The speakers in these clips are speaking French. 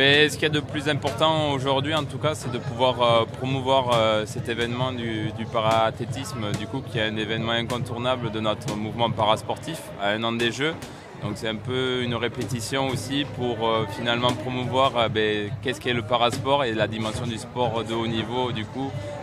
Ce qu'il y a de plus important aujourd'hui, en tout cas, c'est de pouvoir promouvoir cet événement du para-athlétisme, qui est un événement incontournable de notre mouvement parasportif à un an des Jeux. Donc c'est un peu une répétition aussi pour finalement promouvoir qu'est-ce qu'est le parasport et la dimension du sport de haut niveau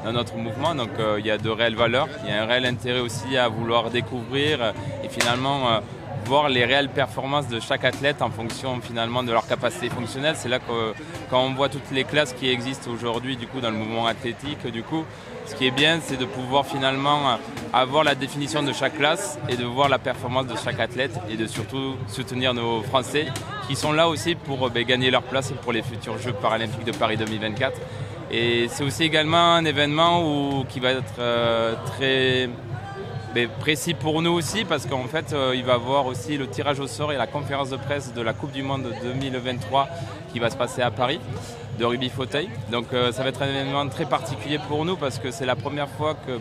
dans notre mouvement. Donc il y a de réelles valeurs, il y a un réel intérêt aussi à vouloir découvrir et finalement voir les réelles performances de chaque athlète en fonction finalement de leur capacité fonctionnelle. C'est là que quand on voit toutes les classes qui existent aujourd'hui dans le mouvement athlétique, ce qui est bien, c'est de pouvoir finalement avoir la définition de chaque classe et de voir la performance de chaque athlète et de surtout soutenir nos Français qui sont là aussi pour gagner leur place pour les futurs Jeux paralympiques de Paris 2024. Et c'est aussi également un événement qui va être très précis pour nous aussi parce qu'en fait il va y avoir aussi le tirage au sort et la conférence de presse de la Coupe du Monde 2023 qui va se passer à Paris de rugby fauteuil. Donc ça va être un événement très particulier pour nous parce que c'est la première fois que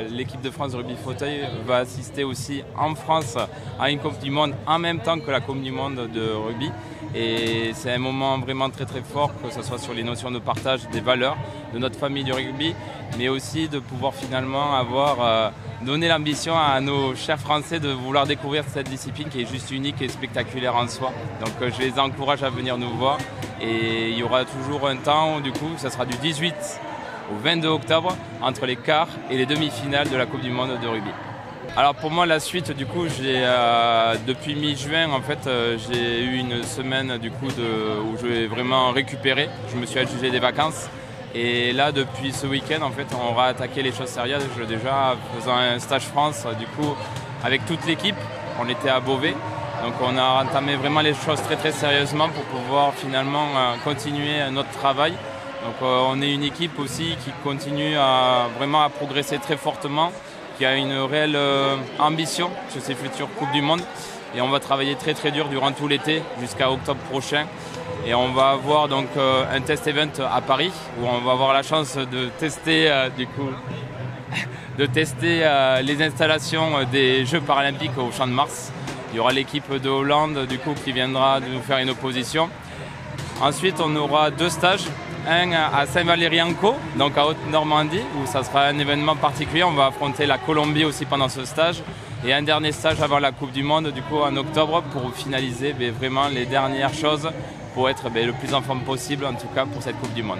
l'équipe de France de rugby fauteuil va assister aussi en France à une Coupe du Monde en même temps que la Coupe du Monde de rugby. Et c'est un moment vraiment très très fort, que ce soit sur les notions de partage des valeurs de notre famille du rugby, mais aussi de pouvoir finalement donner l'ambition à nos chers Français de vouloir découvrir cette discipline qui est juste unique et spectaculaire en soi. Donc je les encourage à venir nous voir et il y aura toujours un temps, ça sera du 18 au 22 octobre entre les quarts et les demi-finales de la Coupe du Monde de rugby. Alors pour moi la suite depuis mi-juin j'ai eu une semaine où je vais vraiment récupérer. Je me suis adjugé des vacances et là depuis ce week-end on va attaquer les choses sérieuses. Déjà faisant un stage France avec toute l'équipe, on était à Beauvais. Donc on a entamé vraiment les choses très très sérieusement pour pouvoir finalement continuer notre travail. Donc on est une équipe aussi qui continue à progresser très fortement, qui a une réelle ambition sur ces futures Coupes du Monde. Et on va travailler très très dur durant tout l'été jusqu'à octobre prochain. Et on va avoir donc un test event à Paris où on va avoir la chance de tester les installations des Jeux paralympiques au Champ de Mars. Il y aura l'équipe de Hollande qui viendra nous faire une opposition. Ensuite on aura 2 stages. Un à Saint-Valery-en-Caux, donc à Haute-Normandie, où ça sera un événement particulier. On va affronter la Colombie aussi pendant ce stage. Et un dernier stage avant la Coupe du Monde, en octobre, pour finaliser vraiment les dernières choses pour être le plus en forme possible, en tout cas pour cette Coupe du Monde.